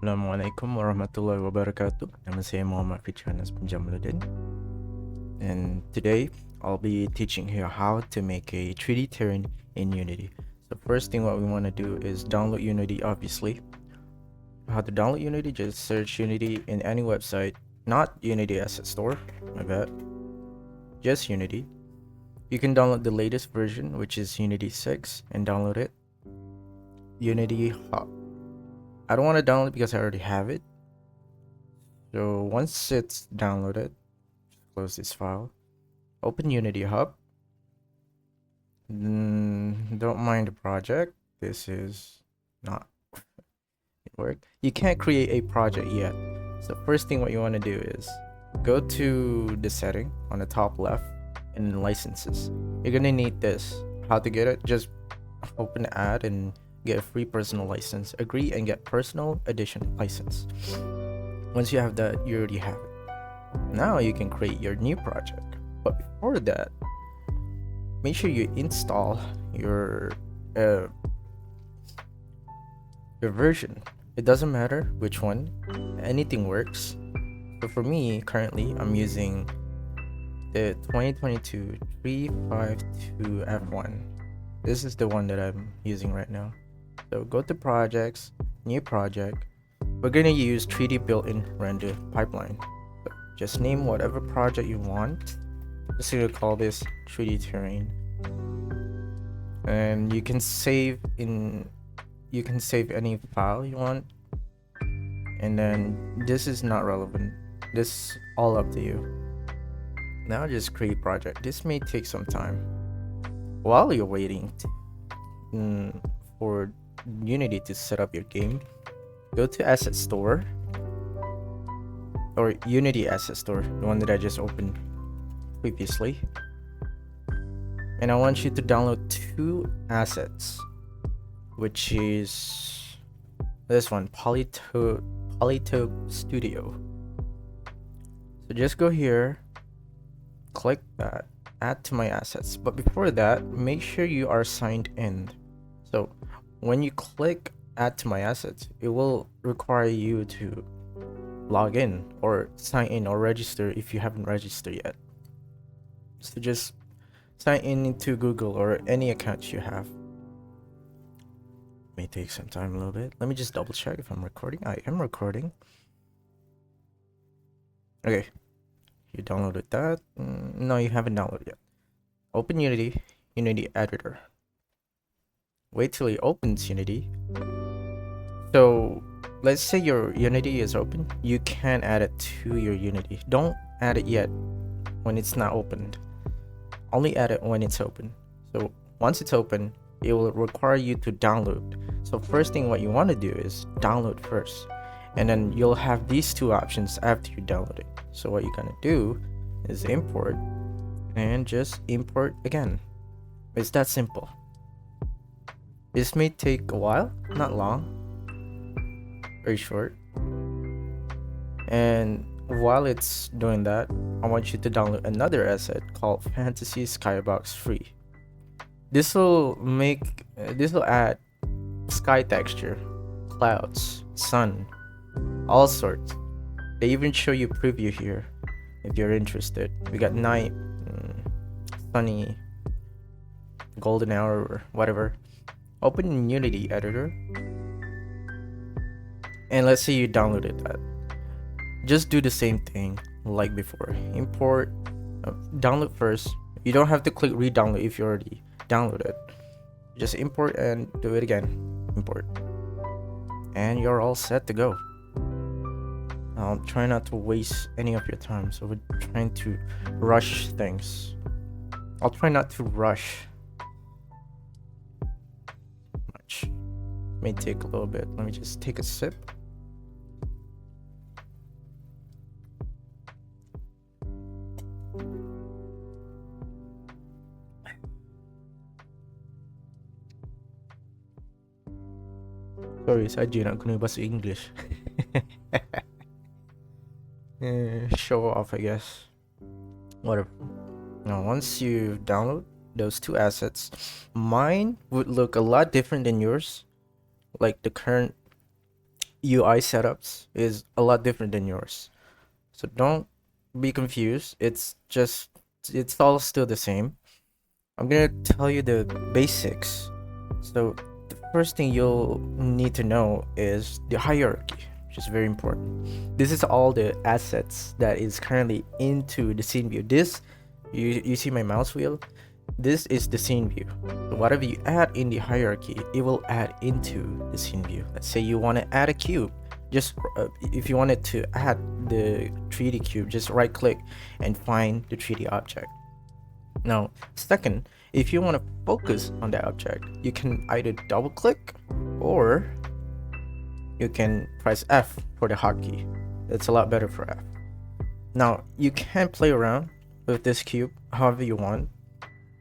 Assalamualaikum warahmatullahi wabarakatuh. Nama saya Muhammad Fitranas bin Jamaluddin. And today I'll be teaching you how to make a 3D terrain in Unity. So first thing what we want to do is download Unity, obviously. How to download Unity, just search Unity in any website. Not Unity Asset Store, my bad. Just Unity. You can download the latest version, which is Unity 6, and download it. Unity Hub. I don't want to download it because I already have it. So once it's downloaded, close this file. Open Unity Hub. Don't mind the project. This is not work. You can't create a project yet. So first thing what you want to do is go to the setting on the top left and licenses. You're gonna need this. How to get it? Just open the ad and get a free personal license. Agree and get personal edition license. Once you have that, you already have it. Now you can create your new project. But before that, make sure you install your version. It doesn't matter which one, anything works. So for me, currently, I'm using the 2022 352 F1. This is the one that I'm using right now. So go to projects, new project. We're gonna use 3D built-in render pipeline. So just name whatever project you want. Just gonna call this 3D terrain. And you can save any file you want. And then this is not relevant. This is all up to you. Now just create project. This may take some time. While you're waiting for Unity to set up your game, go to Asset Store or Unity Asset Store, the one that I just opened previously. And I want you to download two assets, which is this one, Polytope Studio. So just go here, click that, add to my assets. But before that, make sure you are signed in. So when you click add to my assets, it will require you to log in or sign in or register if you haven't registered yet. So just sign in into Google or any account you have. May take some time a little bit. Let me just double check if I'm recording. I am recording. Okay, you downloaded that. No, you haven't downloaded yet. Open Unity editor. Wait till it opens Unity. So let's say your Unity is open. You can add it to your Unity. Don't add it yet when it's not opened. Only add it when it's open. So once it's open, it will require you to download. So first thing what you want to do is download first, and then you'll have these two options after you download it. So what you're gonna do is import and just import again. It's that simple. This may take a while, not long, very short. And while it's doing that, I want you to download another asset called Fantasy Skybox Free. This will add sky texture, clouds, sun, all sorts. They even show you preview here if you're interested. We got night, sunny, golden hour, or whatever. Open Unity editor, and let's say you downloaded that. Just do the same thing like before. Import, download first. You don't have to click re-download if you already downloaded. Just import and do it again. Import, and you're all set to go. I'll try not to waste any of your time, so we're trying to rush things. I'll try not to rush much. May take a little bit. Let me just take a sip. Sorry, saja nak guna bahasa English. Show off, I guess. Whatever. Now, once you download those two assets, mine would look a lot different than yours. Like the current UI setups is a lot different than yours. So don't be confused. It's all still the same. I'm gonna tell you the basics. So the first thing you'll need to know is the hierarchy, which is very important. This is all the assets that is currently into the scene view. This, you see my mouse wheel? This is the scene view. So whatever you add in the hierarchy, it will add into the scene view. Let's say you want to add a cube. Just if you wanted to add the 3D cube, just right click and find the 3D object. Now, second, if you want to focus on the object, you can either double click or you can press F for the hotkey. It's a lot better for F. Now, you can play around with this cube however you want.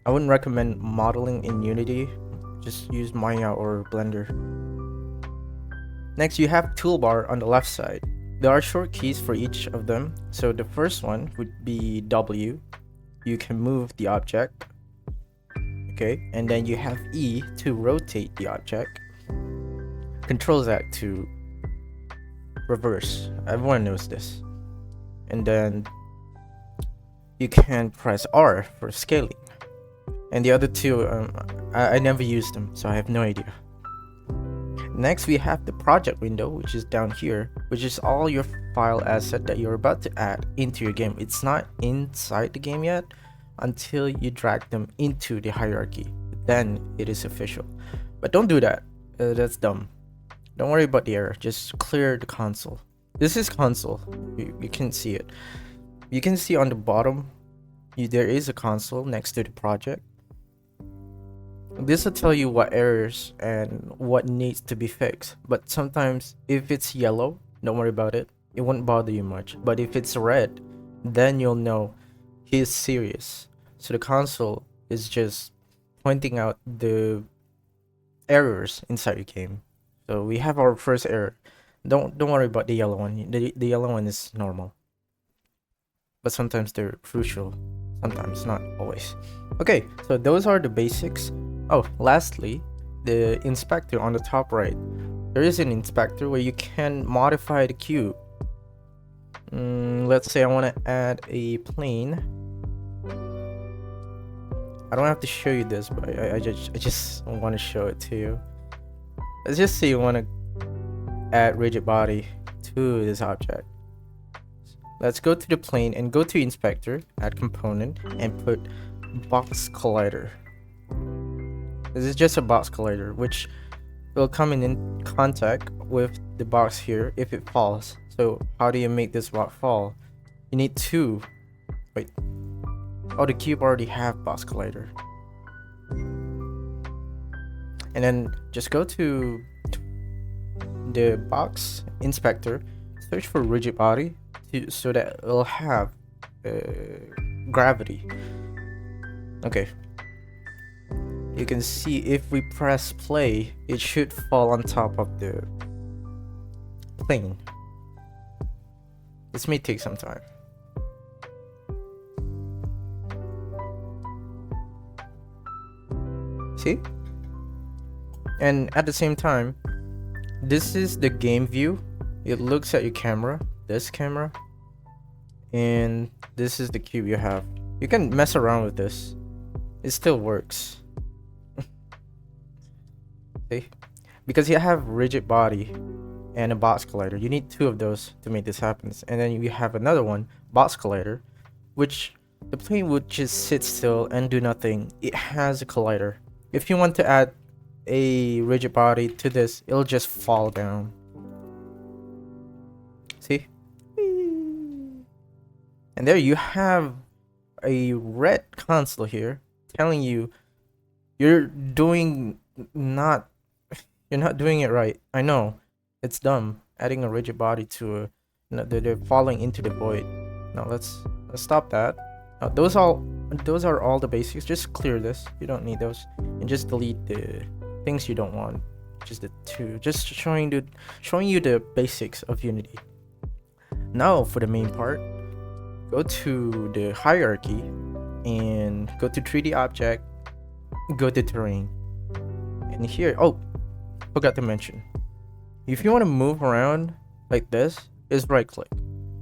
I wouldn't recommend modeling in Unity. Just use Maya or Blender. Next, you have toolbar on the left side. There are short keys for each of them. So the first one would be W. You can move the object. Okay, and then you have E to rotate the object. Control Z to reverse. Everyone knows this. And then you can press R for scaling. And the other two, I never used them, so I have no idea. Next, we have the project window, which is down here, which is all your file asset that you're about to add into your game. It's not inside the game yet until you drag them into the hierarchy. Then it is official. But don't do that. That's dumb. Don't worry about the error. Just clear the console. This is console. You can see it. You can see on the bottom, there is a console next to the project. This will tell you what errors and what needs to be fixed. But sometimes if it's yellow, don't worry about it. It won't bother you much. But if it's red, then you'll know he's serious. So the console is just pointing out the errors inside the game. So we have our first error. Don't worry about the yellow one. The yellow one is normal. But sometimes they're crucial. Sometimes, not always. Okay, so those are the basics. Oh, lastly, the inspector on the top right. There is an inspector where you can modify the cube. Let's say I want to add a plane. I don't have to show you this, but I just want to show it to you. Let's just say you want to add rigid body to this object. Let's go to the plane and go to inspector, add component, and put box collider. This is just a box collider, which will come in contact with the box here if it falls. So how do you make this box fall? You need two. Wait. Oh, the cube already have box collider. And then just go to the box inspector, search for rigid body so that it'll have gravity. Okay. You can see if we press play, it should fall on top of the plane. This may take some time. See? And at the same time, this is the game view. It looks at your camera, this camera, and this is the cube you have. You can mess around with this. It still works. See? Because you have rigid body and a box collider. You need two of those to make this happen. And then you have another one, box collider, which the plane would just sit still and do nothing. It has a collider. If you want to add a rigid body to this, it'll just fall down. See? And there you have a red console here telling you you're not doing it right. I know it's dumb adding a rigid body to they're falling into the void. Now let's stop that. Now those are all the basics. Just clear this. You don't need those, and just delete the things you don't want. Just the two. Just showing you the basics of Unity. Now for the main part, go to the hierarchy and go to 3D object, go to terrain, and here, oh, forgot to mention, If you want to move around like this, is right click.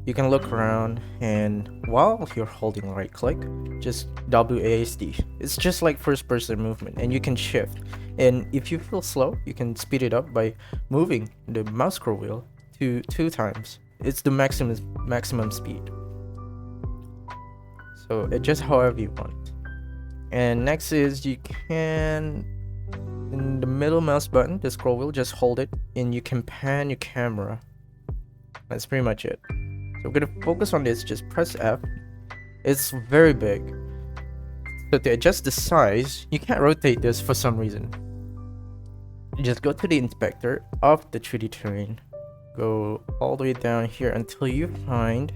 You can look around, and while you're holding right click, just WASD. It's just like first person movement, and you can shift. And if you feel slow, you can speed it up by moving the mouse scroll wheel to 2 times. It's the maximum speed. So it just however you want. And next is you can, in the middle mouse button, the scroll wheel, just hold it and you can pan your camera. That's pretty much it. So we're gonna focus on this, just press F. It's very big. So to adjust the size, you can't rotate this for some reason. You just go to the inspector of the 3D terrain. Go all the way down here until you find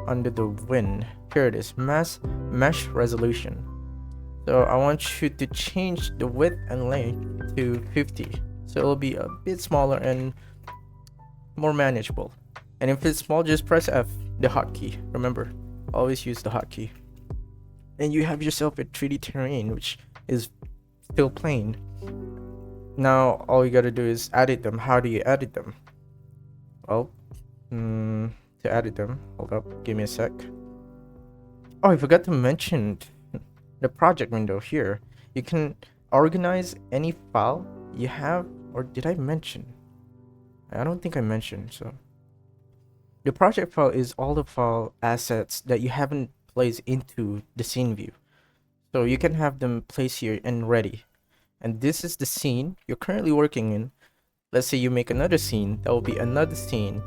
under the wind. Here it is, mesh resolution. So I want you to change the width and length to 50. So it'll be a bit smaller and more manageable. And if it's small, just press F, the hotkey. Remember, always use the hotkey. And you have yourself a 3D terrain, which is still plain. Now, all you gotta do is edit them. How do you edit them? Well, to edit them, hold up, give me a sec. Oh, I forgot to mention the project window here. You can organize any file you have, or did I mention? I don't think I mentioned, so. The project file is all the file assets that you haven't placed into the scene view. So you can have them placed here and ready. And this is the scene you're currently working in. Let's say you make another scene, that will be another scene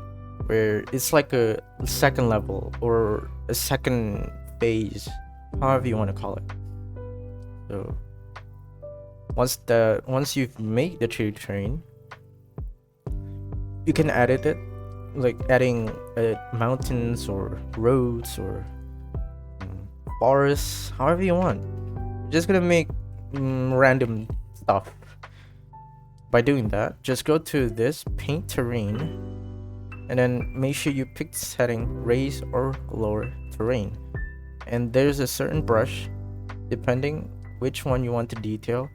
where it's like a second level or a second phase, however you want to call it. So once you've made the 3D terrain, you can edit it, like adding mountains or roads or forests, however you want. You're just gonna make random stuff. By doing that, just go to this paint terrain and then make sure you pick the setting raise or lower terrain. And there's a certain brush depending which one you want to detail.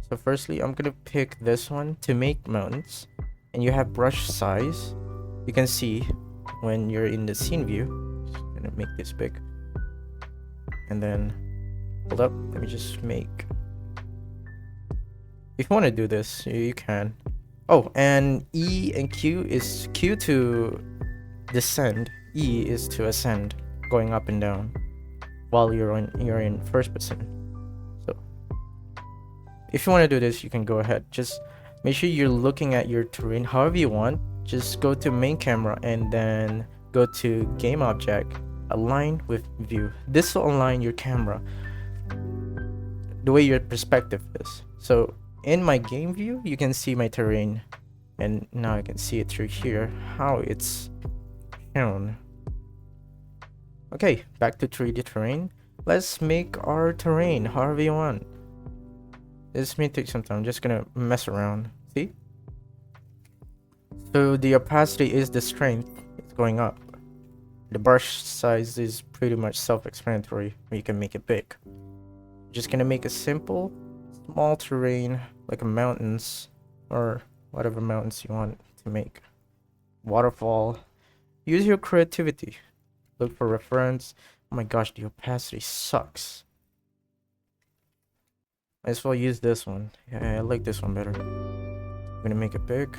So firstly, I'm gonna pick this one to make mountains, and you have brush size. You can see when you're in the scene view. Just gonna make this big, and then hold up, let me just make, if you want to do this, you can. Oh, and E and Q is Q to descend, E is to ascend, going up and down while you're in first person. So if you want to do this, you can go ahead. Just make sure you're looking at your terrain however you want. Just go to main camera and then go to game object, align with view. This will align your camera the way your perspective is. So in my game view, you can see my terrain, and now I can see it through here, how it's shown. Okay, back to 3D terrain. Let's make our terrain however you want. This may take some time. I'm just gonna mess around. See? So the opacity is the strength. It's going up. The brush size is pretty much self-explanatory. You can make it big. Just gonna make a simple small terrain like a mountains or whatever mountains you want to make. Waterfall. Use your creativity. Look for reference. Oh my gosh, the opacity sucks. Might as well use this one. Yeah, I like this one better. I'm gonna make it big.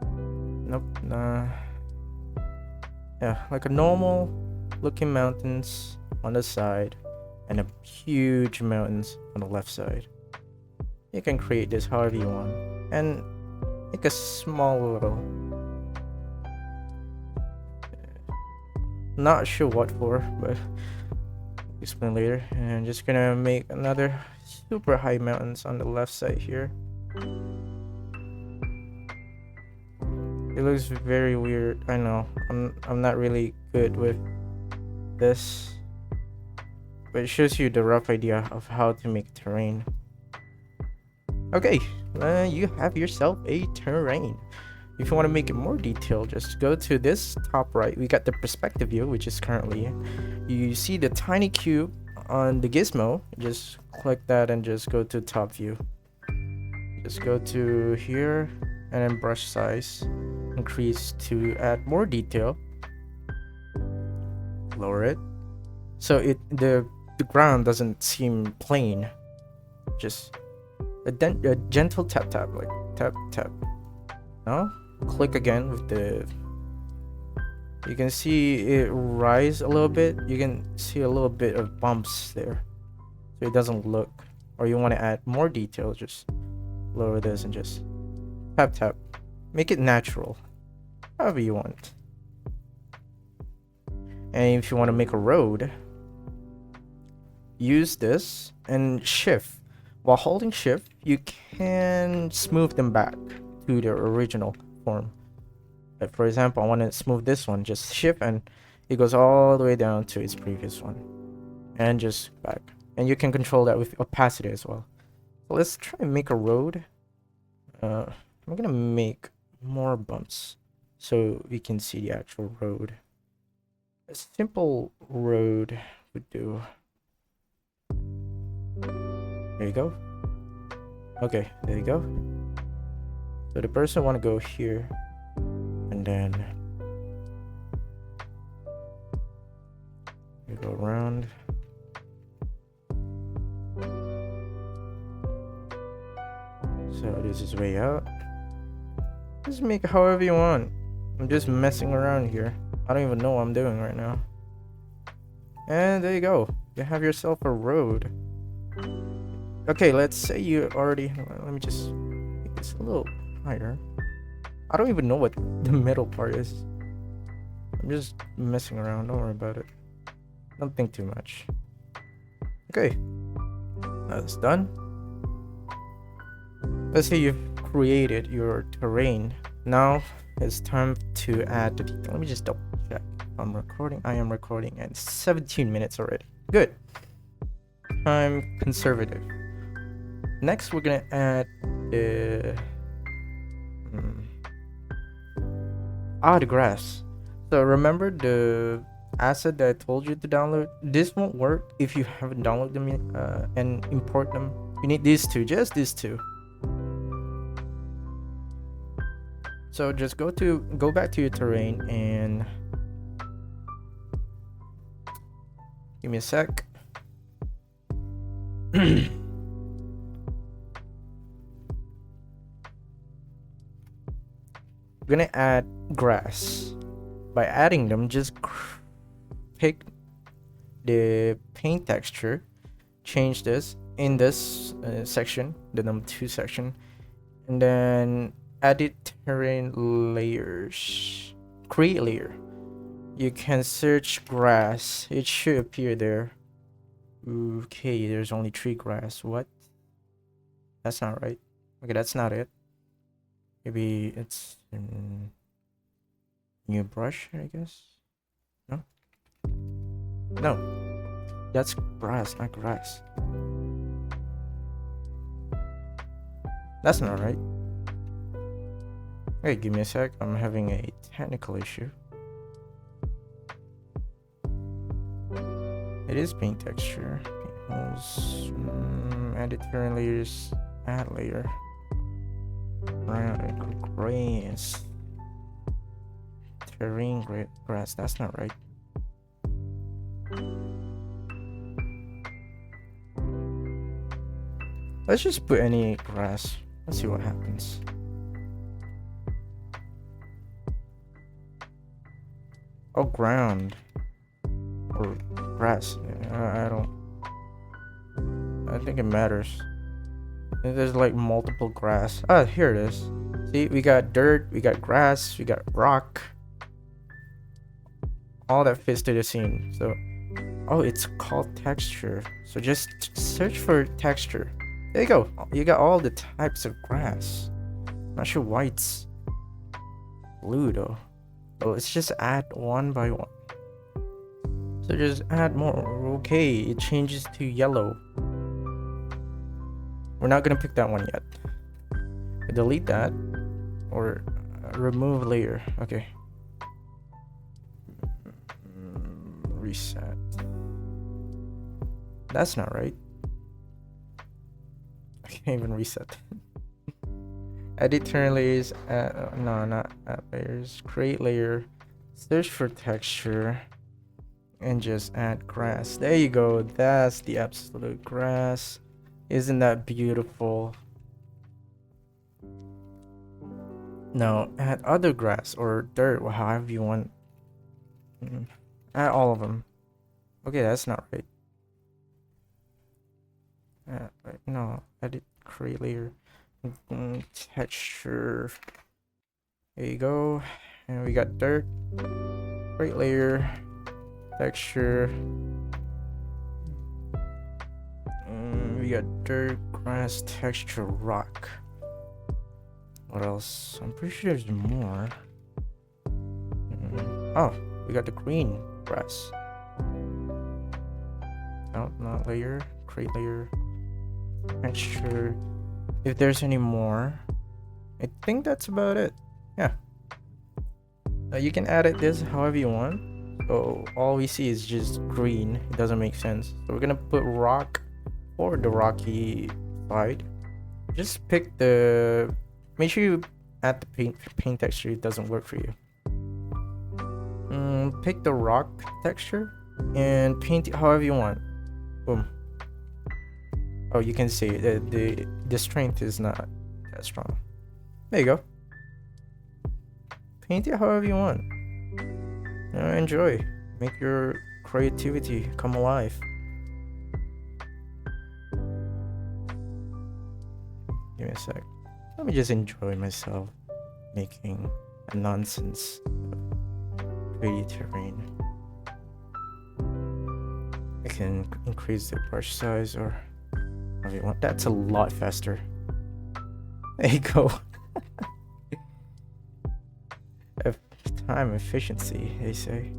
Nope, nah. Yeah, like a normal looking mountains on the side and a huge mountains on the left side. You can create this however you want and make a small little, not sure what for, but explain later. And I'm just gonna make another super high mountains on the left side here. It looks very weird. I know I'm not really good with this, but it shows you the rough idea of how to make terrain. Okay, you have yourself a terrain. If you want to make it more detailed, just go to this top right. We got the perspective view, which is currently, you see the tiny cube on the gizmo. Just click that and just go to top view. Just go to here and then brush size increase to add more detail. Lower it so the ground doesn't seem plain. Just a gentle tap, like tap. Now click again with the, you can see it rise a little bit. You can see a little bit of bumps there, so it doesn't look, or you want to add more detail, just lower this and just tap. Make it natural, however you want. And if you want to make a road, use this and shift. While holding shift, you can smooth them back to their original form. Like for example, I want to smooth this one, just shift and it goes all the way down to its previous one, and just back. And you can control that with opacity as well. So let's try and make a road. I'm gonna make more bumps so we can see the actual road. A simple road would do. There you go. Okay, there you go. So the person want to go here, and then you go around. So this is way out. Just make it however you want. I'm just messing around here. I don't even know what I'm doing right now. And there you go. You have yourself a road. Okay, let's say you already, let me just make this a little higher. I don't even know what the middle part is. I'm just messing around, don't worry about it. Don't think too much. Okay, that's done. Let's say you've created your terrain. Now it's time to add the detail. Let me just double check. I'm recording. I am recording, and 17 minutes already. Good. I'm conservative. Next, we're gonna add the the grass. So remember the asset that I told you to download? This won't work if you haven't downloaded them yet, and import them. You need these two, just these two. So just go back to your terrain and give me a sec. We're gonna add grass. By adding them, just pick the paint texture, change this in this section, the number 2 section, and then edit terrain layers. Create layer. You can search grass. It should appear there. Okay, there's only 3 grass. What? That's not right. Okay, that's not it. Maybe it's new brush, I guess. No, that's grass, not grass. That's not right. Hey, give me a sec. I'm having a technical issue. It is paint texture. Paint holes. Edit terrain layers. Add layer. Grass. Terrain grass. That's not right. Let's just put any grass. Let's see what happens. Oh, ground. Or grass. I think it matters. There's like multiple grass. Ah, here it is. See, we got dirt, we got grass, we got rock. All that fits to the scene. So, oh, it's called texture. So just search for texture. There you go. You got all the types of grass. Not sure why it's blue though. So let's just add one by one. So just add more. Okay, it changes to yellow. We're not gonna pick that one yet. Delete that or remove layer. Okay. Reset. That's not right. I can't even reset. Edit turn layers. No, not add layers. Create layer. Search for texture. And just add grass. There you go. That's the absolute grass. Isn't that beautiful? No, add other grass or dirt, or however you want. Add all of them. Okay, that's not right. No, edit, create layer, texture. There you go. And we got dirt, create layer, texture. We got dirt, grass, texture, rock. What else? I'm pretty sure there's more. Oh, we got the green grass. No, not layer, create layer, texture. If there's any more, I think that's about it. Yeah. You can edit this however you want. So all we see is just green. It doesn't make sense. So we're gonna put rock for the rocky side. Just pick the. Make sure you add the paint texture. It doesn't work for you. Pick the rock texture and paint it however you want. Boom. Oh, you can see the strength is not that strong. There you go. Paint it however you want. Enjoy. Make your creativity come alive. Give me a sec. Let me just enjoy myself making a nonsense 3D terrain. I can increase the brush size or whatever you want. That's a lot faster. There you go. Time efficiency, they say.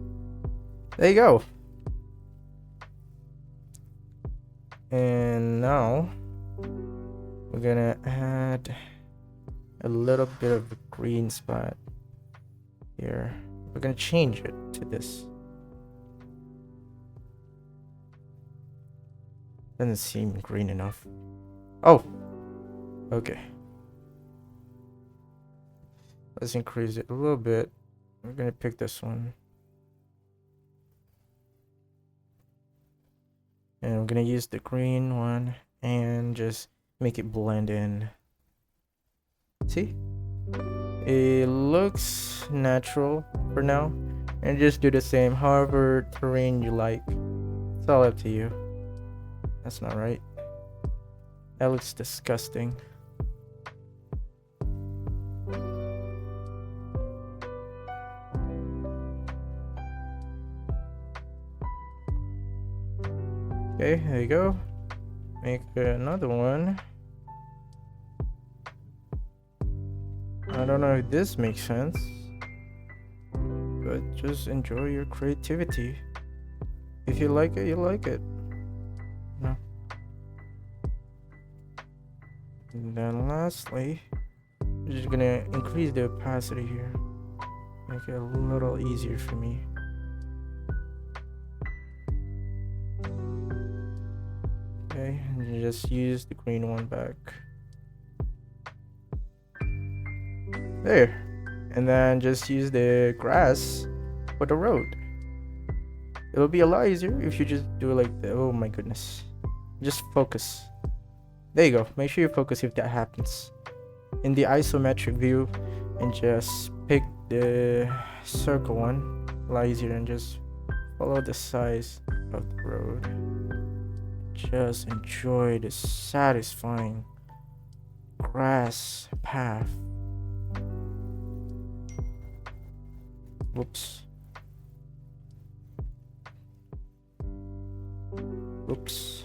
There you go. And now we're gonna add a little bit of a green spot here. We're gonna change it to this. Doesn't seem green enough. Oh, okay. Let's increase it a little bit. We're gonna pick this one. And we're gonna use the green one and just make it blend in. See? It looks natural for now. And just do the same, however terrain you like. It's all up to you. That's not right. That looks disgusting. Okay, there you go. Make another one. I don't know if this makes sense, but just enjoy your creativity. If you like it, you like it. No. And then lastly, I'm just gonna increase the opacity here. Make it a little easier for me. Okay, and you just use the green one back. There. And then just use the grass for the road. It'll be a lot easier if you just do it like that. Oh my goodness. Just focus. There you go. Make sure you focus if that happens. In the isometric view, and just pick the circle one. A lot easier, and just follow the size of the road. Just enjoy the satisfying grass path. Whoops. Oops.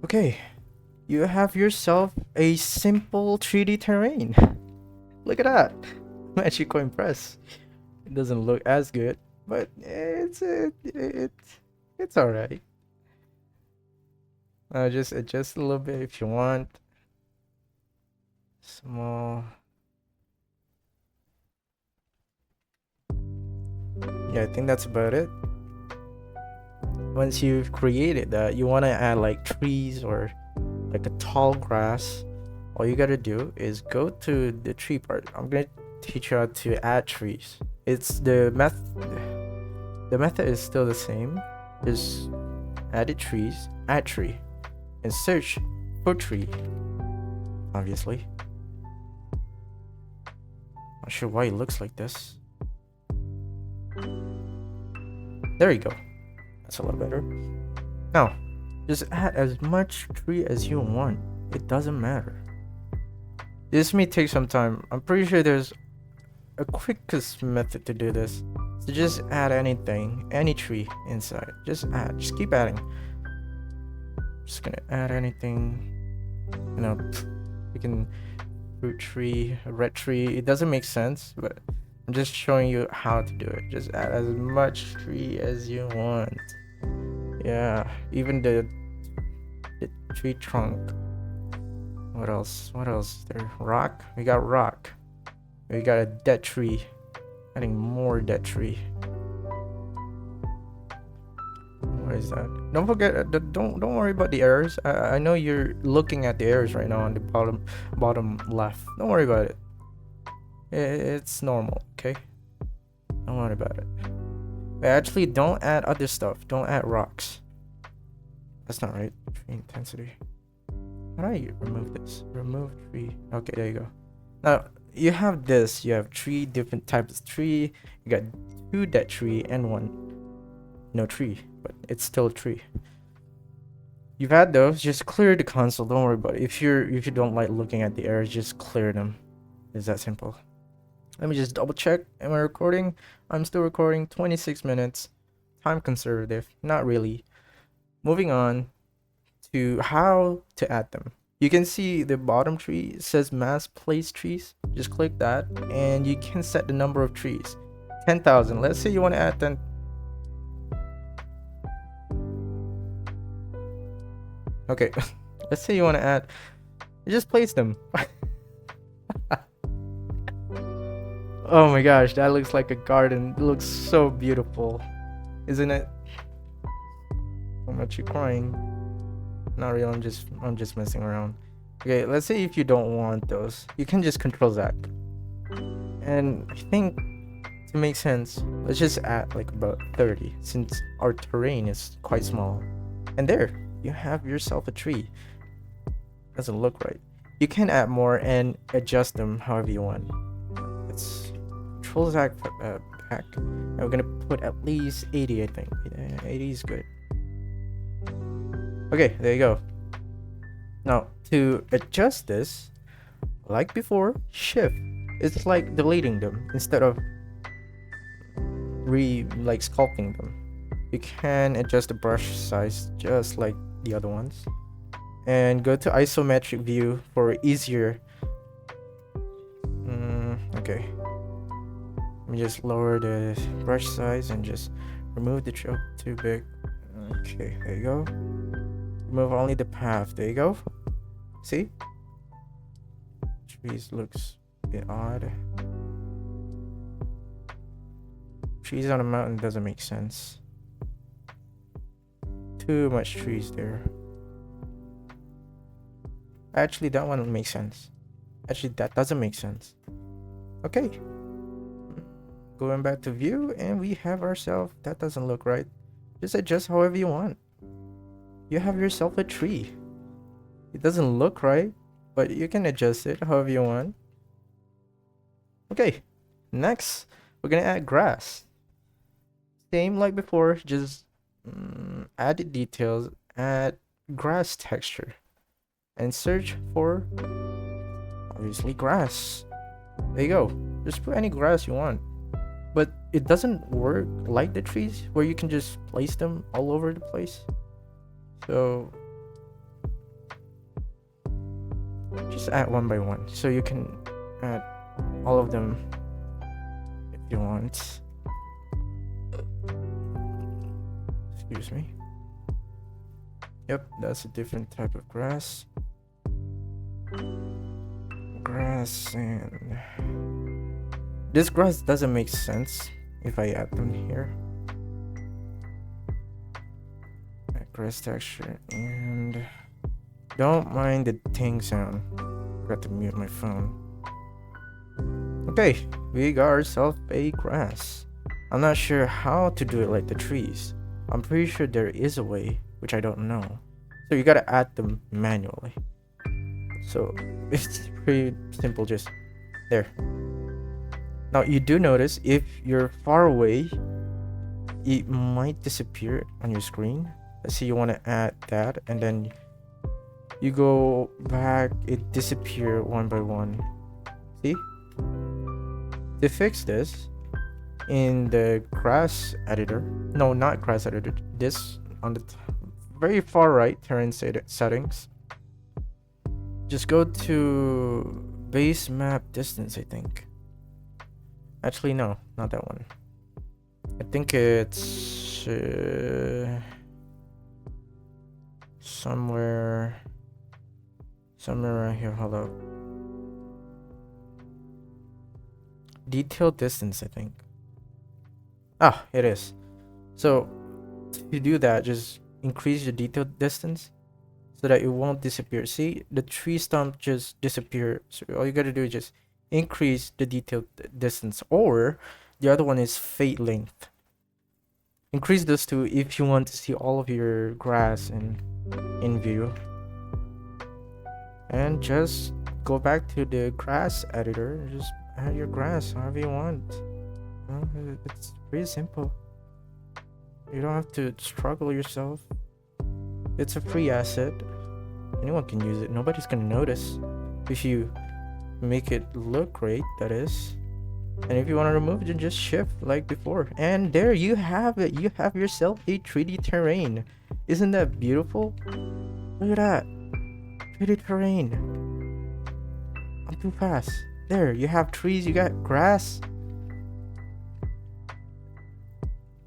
Okay, you have yourself a simple 3D terrain. Look at that. I'm actually quite impressed. It doesn't look as good, but it's alright. Just adjust a little bit if you want. Small. Yeah, I think that's about it. once you've created that, you want to add like trees or like a tall grass. All you gotta do is go to the tree part. I'm gonna teach you how to add trees. It's the method is still the same. Just add trees, add tree, and search for tree. Obviously, not sure why it looks like this. There you go. That's a little better. Now, just add as much tree as you want. It doesn't matter. This may take some time. I'm pretty sure there's a quickest method to do this. So just add anything, any tree inside. Just add. Just keep adding. Just gonna add anything. You know, we can fruit tree, a red tree. It doesn't make sense, but I'm just showing you how to do it. Just add as much tree as you want. Yeah, even the tree trunk. What else? What else? There, rock. We got rock. We got a dead tree. Adding more dead tree. What is that? Don't forget. Don't worry about the errors. I know you're looking at the errors right now on the bottom left. Don't worry about it. It's normal. Okay. Don't worry about it. Actually, don't add other stuff. Don't add rocks. That's not right. Tree intensity. How do I remove this? Remove tree. Okay, there you go. Now you have this. You have 3 different types of tree. You got 2 dead tree and 1 no tree, but it's still a tree. You've had those. Just clear the console. Don't worry about it. If you don't like looking at the errors, just clear them. It's that simple. Let me just double check. Am I recording? I'm still recording. 26 minutes. Time conservative. Not really. Moving on to how to add them. You can see the bottom tree says mass place trees. Just click that and you can set the number of trees. 10,000. Let's say you want to add 10. Okay. Let's say you want to add. You just place them. Oh my gosh, that looks like a garden. It looks so beautiful, isn't it? How much you crying? Not really. I'm just messing around. Okay, let's say if you don't want those, you can just control Z. And I think to make sense, let's just add like about 30 since our terrain is quite small. And there, you have yourself a tree. Doesn't look right. You can add more and adjust them however you want. Let's control Z back. And we're gonna put at least 80, I think. 80 is good. Okay, there you go. Now, to adjust this, like before, shift. It's like deleting them instead of sculpting them. You can adjust the brush size just like the other ones. And go to isometric view for easier. Okay. Let me just lower the brush size and just remove the choke too big. Okay, there you go. Remove only the path. There you go. See? Trees looks a bit odd. Trees on a mountain doesn't make sense. Too much trees there. Actually, that one makes sense. Actually, that doesn't make sense. Okay. Going back to view, and we have ourselves. That doesn't look right. Just adjust however you want. You have yourself a tree. It doesn't look right, but you can adjust it however you want. Okay. Next, we're gonna add grass. Same like before, just add the details, add grass texture, and search for obviously grass. There you go. Just put any grass you want. But it doesn't work like the trees where you can just place them all over the place. So just add one by one. So you can add all of them if you want. Excuse me. Yep, that's a different type of grass. Grass and this grass doesn't make sense if I add them here. grass texture, and don't mind the ting sound. Forgot to mute my phone. Okay, we got ourselves a grass. I'm not sure how to do it like the trees. I'm pretty sure there is a way, which I don't know. So you gotta add them manually. So it's pretty simple, just there. Now you do notice if you're far away, it might disappear on your screen. Let's say you want to add that, and then you go back, it disappear one by one. See? To fix this, in the grass editor, no, not grass editor, this on the very far right, terrain settings, just go to base map distance, I think. Actually, no, not that one. I think it's somewhere around here. Hold up. Detail distance, I think. Ah, it is. So to do that, just increase the detail distance so that it won't disappear. See, the tree stump just disappear. So all you gotta do is just increase the detail distance, or the other one is fade length. Increase those two if you want to see all of your grass in view. And just go back to the grass editor. Just add your grass however you want. It's pretty simple. You don't have to struggle yourself. It's a free asset. Anyone can use it. Nobody's gonna notice if you make it look great, that is. And if you want to remove it, just shift like before. And there you have it. You have yourself a 3D terrain. Isn't that beautiful? Look at that. 3D terrain. I'm too fast. There, you have trees, you got grass.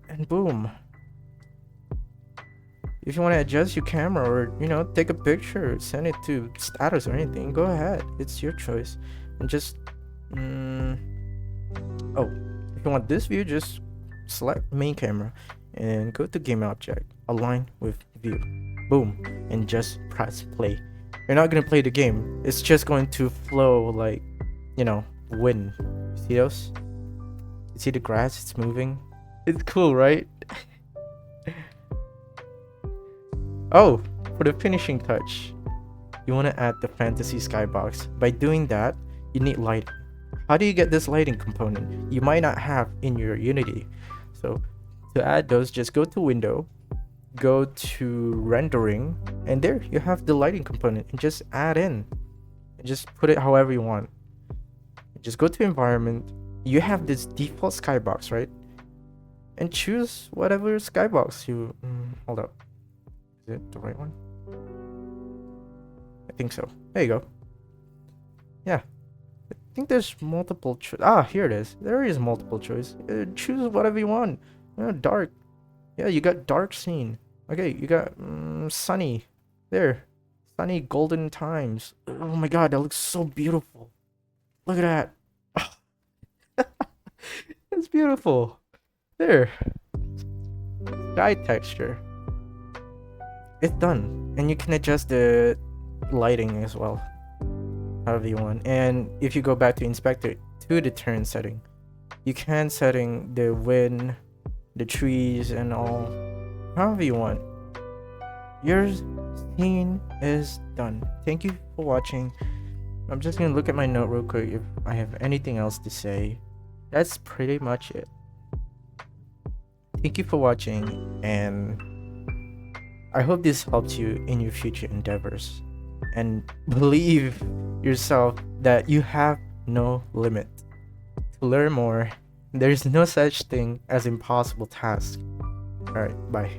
And boom. If you want to adjust your camera or, you know, take a picture, send it to status or anything, go ahead. It's your choice. And just... Oh, if you want this view, just select main camera and go to game object, align with view, boom, and just press play. You're not gonna play the game, it's just going to flow like, you know, wind. See those? You see the grass, it's moving. It's cool, right? Oh, for the finishing touch, you want to add the fantasy skybox. By doing that, you need lighting. How do you get this lighting component? You might not have in your Unity. So to add those, just go to window, go to rendering, and there you have the lighting component, and just add in and just put it however you want. Just go to environment. You have this default skybox, right? And choose whatever skybox you hold up. Is it the right one? I think so. There you go. Yeah. I think there's multiple choice. Ah, here it is. There is multiple choice. Choose whatever you want. Dark. Yeah, you got dark scene. Okay, you got sunny. There. Sunny golden times. Oh my god, that looks so beautiful. Look at that. It's beautiful. There. Sky texture. It's done. And you can adjust the lighting as well, however you want. And if you go back to inspector to the turn setting, you can setting the wind, the trees, and all however you want. Your scene is done. Thank you for watching. I'm just gonna look at my note real quick if I have anything else to say. That's pretty much it. Thank you for watching, and I hope this helps you in your future endeavors. And believe yourself that you have no limit. To learn more, there's no such thing as impossible task. Alright, bye.